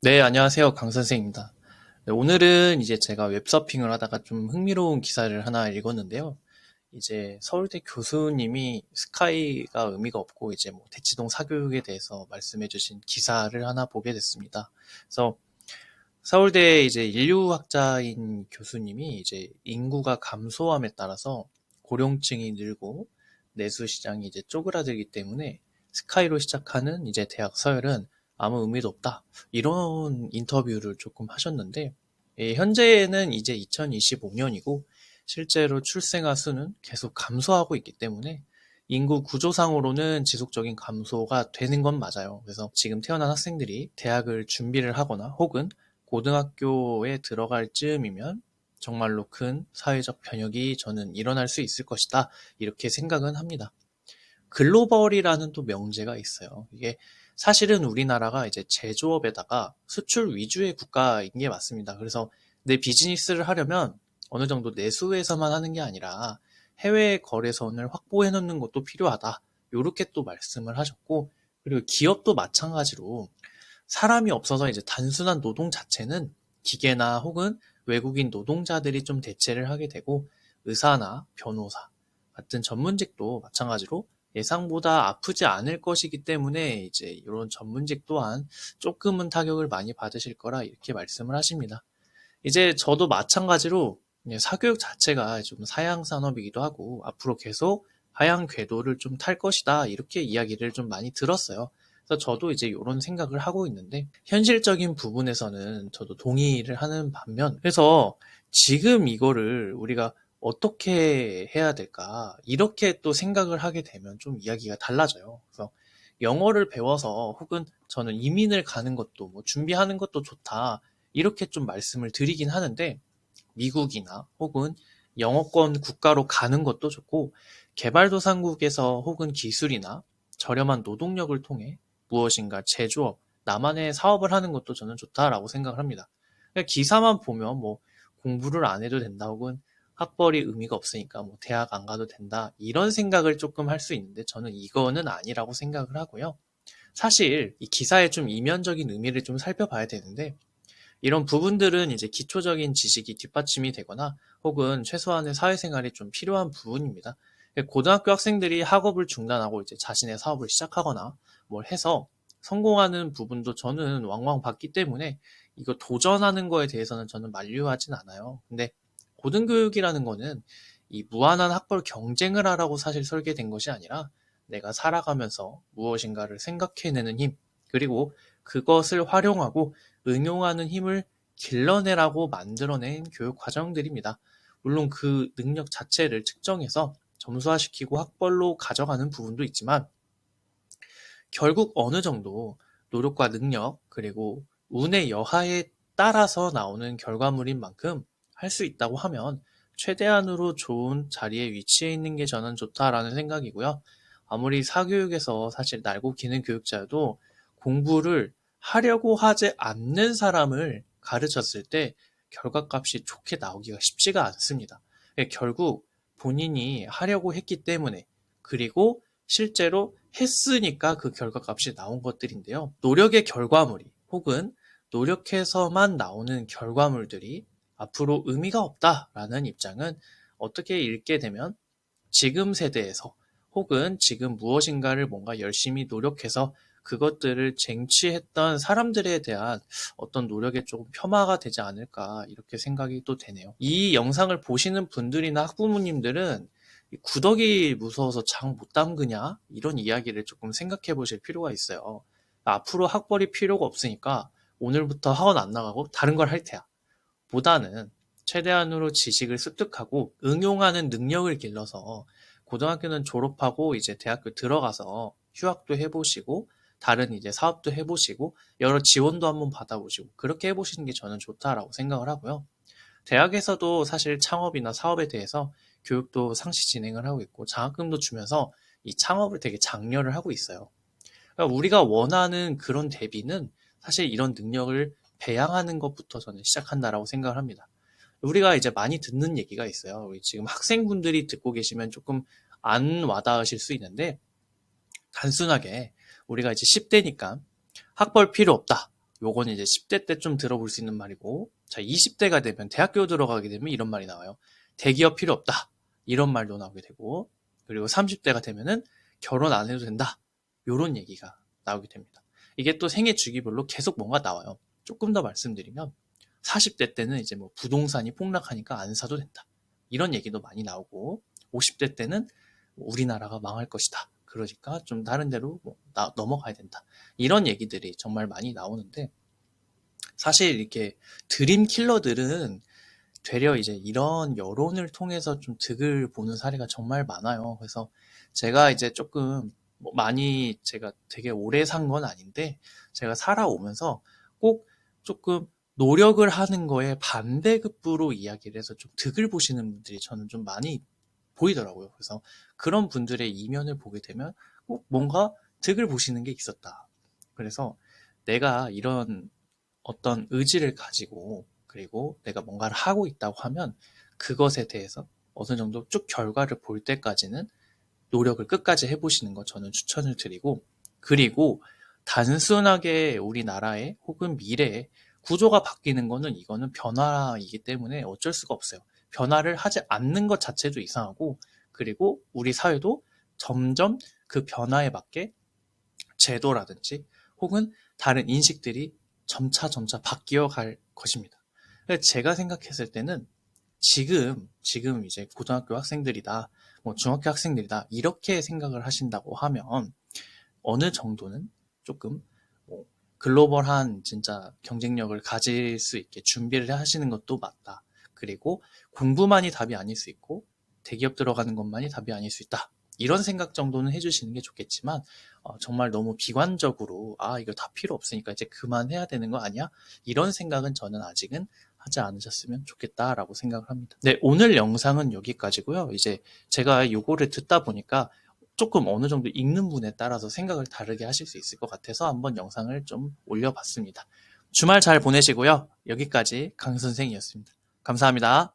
네, 안녕하세요. 강 선생입니다. 네, 오늘은 이제 제가 웹서핑을 하다가 좀 흥미로운 기사를 하나 읽었는데요. 이제 서울대 교수님이 스카이가 의미가 없고 이제 뭐 대치동 사교육에 대해서 말씀해 주신 기사를 하나 보게 됐습니다. 그래서 서울대 이제 인류학자인 교수님이 이제 인구가 감소함에 따라서 고령층이 늘고 내수 시장이 이제 쪼그라들기 때문에 스카이로 시작하는 이제 대학 서열은 아무 의미도 없다. 이런 인터뷰를 조금 하셨는데, 현재는 이제 2025년이고 실제로 출생아 수는 계속 감소하고 있기 때문에 인구 구조상으로는 지속적인 감소가 되는 건 맞아요. 그래서 지금 태어난 학생들이 대학을 준비를 하거나 혹은 고등학교에 들어갈 즈음이면 정말로 큰 사회적 변혁이 저는 일어날 수 있을 것이다. 이렇게 생각은 합니다. 글로벌이라는 또 명제가 있어요. 이게 사실은 우리나라가 이제 제조업에다가 수출 위주의 국가인 게 맞습니다. 그래서 내 비즈니스를 하려면 어느 정도 내수에서만 하는 게 아니라 해외 거래선을 확보해 놓는 것도 필요하다. 요렇게 또 말씀을 하셨고, 그리고 기업도 마찬가지로 사람이 없어서 이제 단순한 노동 자체는 기계나 혹은 외국인 노동자들이 좀 대체를 하게 되고, 의사나 변호사 같은 전문직도 마찬가지로 예상보다 아프지 않을 것이기 때문에 이제 이런 전문직 또한 조금은 타격을 많이 받으실 거라 이렇게 말씀을 하십니다. 이제 저도 마찬가지로 사교육 자체가 좀 사양 산업이기도 하고 앞으로 계속 하향 궤도를 좀 탈 것이다 이렇게 이야기를 좀 많이 들었어요. 그래서 저도 이제 이런 생각을 하고 있는데 현실적인 부분에서는 저도 동의를 하는 반면 그래서 지금 이거를 우리가 어떻게 해야 될까 이렇게 또 생각을 하게 되면 좀 이야기가 달라져요. 그래서 영어를 배워서 혹은 저는 이민을 가는 것도 뭐 준비하는 것도 좋다. 이렇게 좀 말씀을 드리긴 하는데 미국이나 혹은 영어권 국가로 가는 것도 좋고 개발도상국에서 혹은 기술이나 저렴한 노동력을 통해 무엇인가 제조업, 나만의 사업을 하는 것도 저는 좋다라고 생각을 합니다. 그냥 기사만 보면 뭐 공부를 안 해도 된다 혹은 학벌이 의미가 없으니까 뭐 대학 안 가도 된다 이런 생각을 조금 할 수 있는데 저는 이거는 아니라고 생각을 하고요. 사실 이 기사의 좀 이면적인 의미를 좀 살펴봐야 되는데 이런 부분들은 이제 기초적인 지식이 뒷받침이 되거나 혹은 최소한의 사회생활이 좀 필요한 부분입니다. 고등학교 학생들이 학업을 중단하고 이제 자신의 사업을 시작하거나 뭘 해서 성공하는 부분도 저는 왕왕 봤기 때문에 이거 도전하는 거에 대해서는 저는 만류하진 않아요. 근데 고등교육이라는 거는 이 무한한 학벌 경쟁을 하라고 사실 설계된 것이 아니라 내가 살아가면서 무엇인가를 생각해내는 힘, 그리고 그것을 활용하고 응용하는 힘을 길러내라고 만들어낸 교육 과정들입니다. 물론 그 능력 자체를 측정해서 점수화시키고 학벌로 가져가는 부분도 있지만 결국 어느 정도 노력과 능력 그리고 운의 여하에 따라서 나오는 결과물인 만큼 할 수 있다고 하면 최대한으로 좋은 자리에 위치해 있는 게 저는 좋다라는 생각이고요. 아무리 사교육에서 사실 날고 기는 교육자여도 공부를 하려고 하지 않는 사람을 가르쳤을 때 결과값이 좋게 나오기가 쉽지가 않습니다. 결국 본인이 하려고 했기 때문에 그리고 실제로 했으니까 그 결과값이 나온 것들인데요. 노력의 결과물이 혹은 노력해서만 나오는 결과물들이 앞으로 의미가 없다라는 입장은 어떻게 읽게 되면 지금 세대에서 혹은 지금 무엇인가를 뭔가 열심히 노력해서 그것들을 쟁취했던 사람들에 대한 어떤 노력에 조금 폄하가 되지 않을까 이렇게 생각이 또 되네요. 이 영상을 보시는 분들이나 학부모님들은 구더기 무서워서 장 못 담그냐 이런 이야기를 조금 생각해 보실 필요가 있어요. 앞으로 학벌이 필요가 없으니까 오늘부터 학원 안 나가고 다른 걸 할 테야. 보다는 최대한으로 지식을 습득하고 응용하는 능력을 길러서 고등학교는 졸업하고 이제 대학교 들어가서 휴학도 해보시고 다른 이제 사업도 해보시고 여러 지원도 한번 받아보시고 그렇게 해보시는 게 저는 좋다라고 생각을 하고요. 대학에서도 사실 창업이나 사업에 대해서 교육도 상시 진행을 하고 있고 장학금도 주면서 이 창업을 되게 장려를 하고 있어요. 그러니까 우리가 원하는 그런 대비는 사실 이런 능력을 배양하는 것부터 저는 시작한다라고 생각을 합니다. 우리가 이제 많이 듣는 얘기가 있어요. 우리 지금 학생분들이 듣고 계시면 조금 안 와닿으실 수 있는데 단순하게 우리가 이제 10대니까 학벌 필요 없다. 요건 이제 10대 때 좀 들어볼 수 있는 말이고, 자, 20대가 되면, 대학교 들어가게 되면 이런 말이 나와요. 대기업 필요 없다. 이런 말도 나오게 되고, 그리고 30대가 되면은 결혼 안 해도 된다. 요런 얘기가 나오게 됩니다. 이게 또 생애 주기별로 계속 뭔가 나와요. 조금 더 말씀드리면, 40대 때는 이제 뭐 부동산이 폭락하니까 안 사도 된다. 이런 얘기도 많이 나오고, 50대 때는 우리나라가 망할 것이다. 그러니까 좀 다른 데로 뭐 넘어가야 된다. 이런 얘기들이 정말 많이 나오는데, 사실 이렇게 드림 킬러들은 되려 이제 이런 여론을 통해서 좀 득을 보는 사례가 정말 많아요. 그래서 제가 이제 조금 뭐 많이 제가 되게 오래 산 건 아닌데, 제가 살아오면서 꼭 조금 노력을 하는 거에 반대급부로 이야기를 해서 좀 득을 보시는 분들이 저는 좀 많이 보이더라고요. 그래서 그런 분들의 이면을 보게 되면 꼭 뭔가 득을 보시는 게 있었다. 그래서 내가 이런 어떤 의지를 가지고, 그리고 내가 뭔가를 하고 있다고 하면 그것에 대해서 어느 정도 쭉 결과를 볼 때까지는 노력을 끝까지 해보시는 거 저는 추천을 드리고, 그리고 단순하게 우리나라의 혹은 미래의 구조가 바뀌는 거는, 이거는 변화이기 때문에 어쩔 수가 없어요. 변화를 하지 않는 것 자체도 이상하고, 그리고 우리 사회도 점점 그 변화에 맞게 제도라든지 혹은 다른 인식들이 점차 바뀌어 갈 것입니다. 제가 생각했을 때는 지금 이제 고등학교 학생들이다, 뭐 중학교 학생들이다, 이렇게 생각을 하신다고 하면 어느 정도는 조금 뭐 글로벌한 진짜 경쟁력을 가질 수 있게 준비를 하시는 것도 맞다. 그리고 공부만이 답이 아닐 수 있고 대기업 들어가는 것만이 답이 아닐 수 있다. 이런 생각 정도는 해주시는 게 좋겠지만, 정말 너무 비관적으로 이거 다 필요 없으니까 이제 그만해야 되는 거 아니야? 이런 생각은 저는 아직은 하지 않으셨으면 좋겠다라고 생각을 합니다. 네, 오늘 영상은 여기까지고요. 이제 제가 요거를 듣다 보니까 조금 어느 정도 읽는 분에 따라서 생각을 다르게 하실 수 있을 것 같아서 한번 영상을 좀 올려봤습니다. 주말 잘 보내시고요. 여기까지 강 선생이었습니다. 감사합니다.